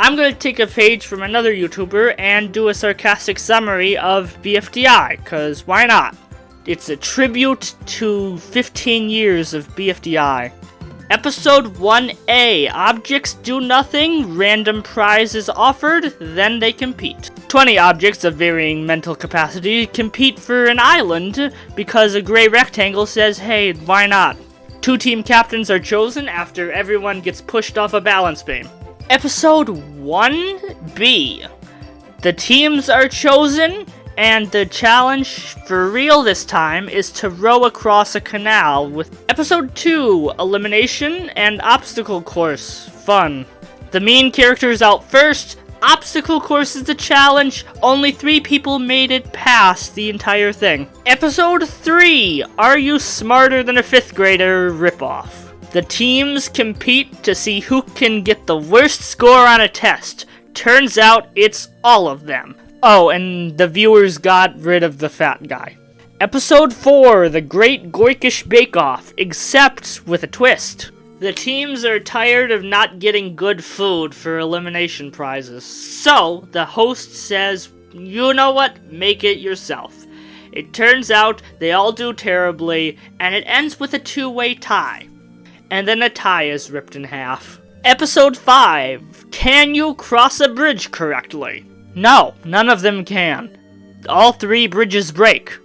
I'm going to take a page from another YouTuber and do a sarcastic summary of BFDI, because why not? It's a tribute to 15 years of BFDI. Episode 1A, objects do nothing, random prize is offered, then they compete. 20 objects of varying mental capacity compete for an island because a gray rectangle says, hey, why not? 2 team captains are chosen after everyone gets pushed off a balance beam. Episode 1B, the teams are chosen, and the challenge, for real this time, is to row across a canal with Episode 2, elimination and obstacle course, fun. The main character is out first, obstacle course is the challenge, only 3 people made it past the entire thing. Episode 3, are you smarter than a 5th grader ripoff. The teams compete to see who can get the worst score on a test. Turns out it's all of them. Oh, and the viewers got rid of the fat guy. Episode 4, The Great Goikish Bake Off, except with a twist. The teams are tired of not getting good food for elimination prizes. So, the host says, you know what, make it yourself. It turns out they all do terribly, and it ends with a 2-way tie. And then a tie is ripped in half. Episode 5, Can you cross a bridge correctly? No, none of them can. All 3 bridges break.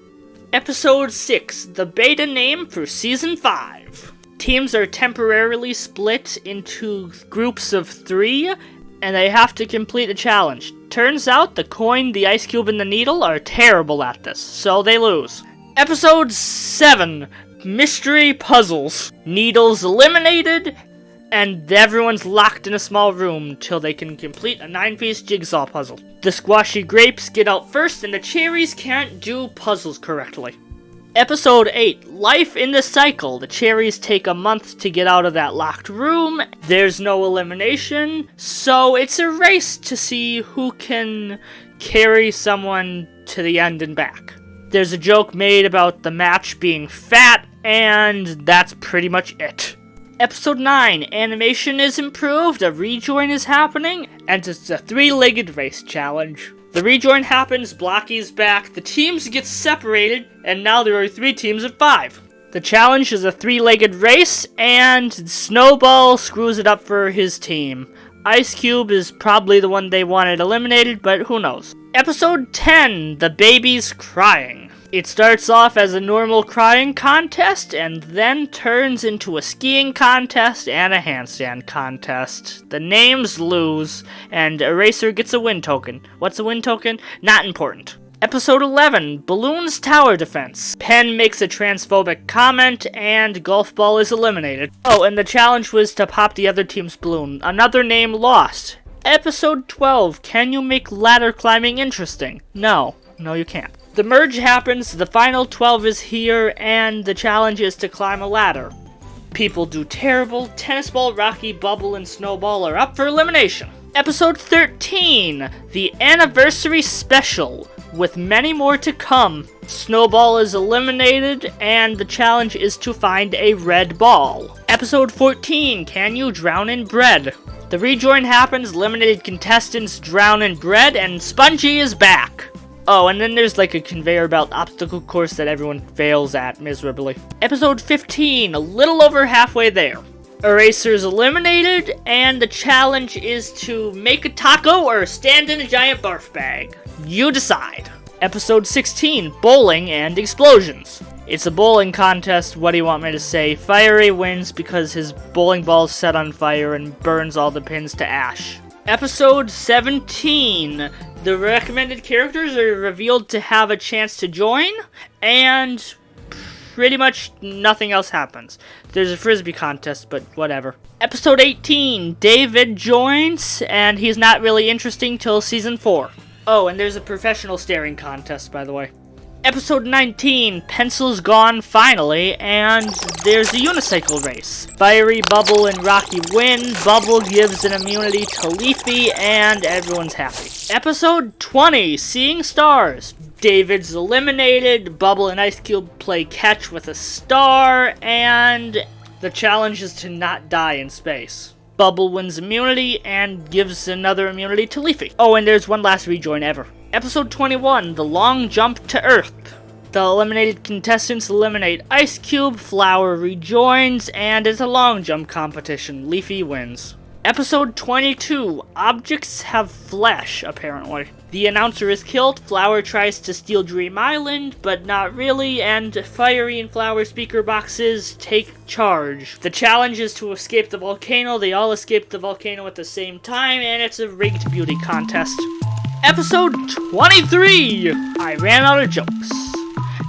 Episode 6, the beta name for Season 5. Teams are temporarily split into groups of 3, and they have to complete a challenge. Turns out the coin, the ice cube, and the needle are terrible at this, so they lose. Episode 7, mystery puzzles. Needles eliminated, and everyone's locked in a small room till they can complete a 9-piece jigsaw puzzle. The squashy grapes get out first, and the cherries can't do puzzles correctly. Episode 8, Life in the Cycle. The cherries take a month to get out of that locked room. There's no elimination, so it's a race to see who can carry someone to the end and back. There's a joke made about the match being fat, and that's pretty much it. Episode 9, animation is improved, a rejoin is happening, and it's a 3-legged race challenge. The rejoin happens, Blocky's back, the teams get separated, and now there are 3 teams of 5. The challenge is a 3-legged race, and Snowball screws it up for his team. Ice Cube is probably the one they wanted eliminated, but who knows. Episode 10, The Baby's Crying. It starts off as a normal crying contest, and then turns into a skiing contest and a handstand contest. The names lose, and Eraser gets a win token. What's a win token? Not important. Episode 11, Balloons Tower Defense. Pen makes a transphobic comment, and Golf Ball is eliminated. Oh, and the challenge was to pop the other team's balloon. Another name lost. Episode 12, Can you make ladder climbing interesting? No, you can't. The merge happens, the final 12 is here, and the challenge is to climb a ladder. People do terrible, Tennis Ball, Rocky, Bubble, and Snowball are up for elimination. Episode 13, The Anniversary Special, with many more to come. Snowball is eliminated, and the challenge is to find a red ball. Episode 14, Can you drown in bread? The rejoin happens, eliminated contestants drown in bread, and Spongy is back. Oh, and then there's like a conveyor belt obstacle course that everyone fails at miserably. Episode 15, a little over halfway there. Eraser's eliminated, and the challenge is to make a taco or stand in a giant barf bag. You decide. Episode 16, Bowling and Explosions. It's a bowling contest, what do you want me to say? Fiery wins because his bowling ball's set on fire and burns all the pins to ash. Episode 17, the recommended characters are revealed to have a chance to join, and pretty much nothing else happens. There's a frisbee contest, but whatever. Episode 18, David joins, and he's not really interesting till season 4. Oh, and there's a professional staring contest, by the way. Episode 19, Pencil's Gone finally, and there's a unicycle race. Fiery, Bubble, and Rocky win, Bubble gives an immunity to Leafy, and everyone's happy. Episode 20, Seeing Stars. David's eliminated, Bubble and Ice Cube play catch with a star, and the challenge is to not die in space. Bubble wins immunity and gives another immunity to Leafy. Oh, and there's one last rejoin ever. Episode 21, The Long Jump to Earth. The eliminated contestants eliminate Ice Cube, Flower rejoins, and it's a long jump competition. Leafy wins. Episode 22, Objects Have Flesh, apparently. The announcer is killed, Flower tries to steal Dream Island, but not really, and Fiery and Flower speaker boxes take charge. The challenge is to escape the volcano. They all escape the volcano at the same time, and it's a rigged beauty contest. Episode 23, I ran out of jokes.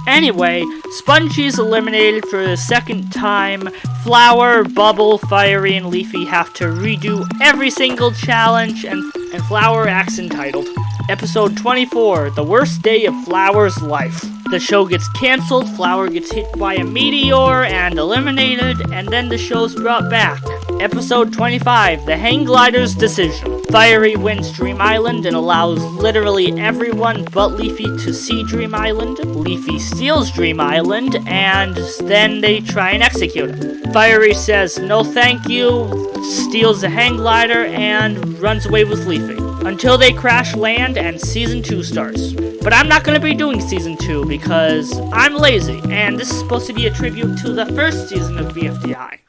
Anyway, Spongy's eliminated for the second time. Flower, Bubble, Fiery, and Leafy have to redo every single challenge, and Flower acts entitled. Episode 24, The Worst Day of Flower's Life. The show gets cancelled, Flower gets hit by a meteor and eliminated, and then the show's brought back. Episode 25, The Hang Glider's Decision. Fiery wins Dream Island and allows literally everyone but Leafy to see Dream Island. Leafy steals Dream Island, and then they try and execute it. Fiery says no thank you, steals the hang glider, and runs away with Leafy. Until they crash land and Season 2 starts. But I'm not going to be doing Season 2 because I'm lazy, and this is supposed to be a tribute to the first season of BFDI.